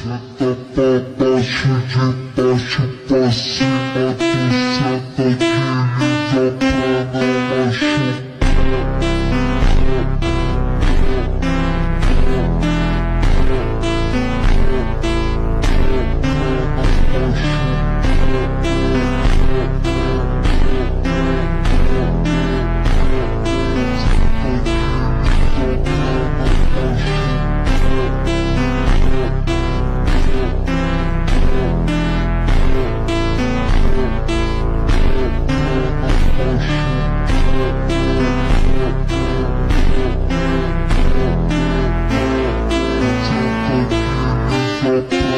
Senta pra baixo, de baixo pra cima, tu senta de liga pra não machucar. Senta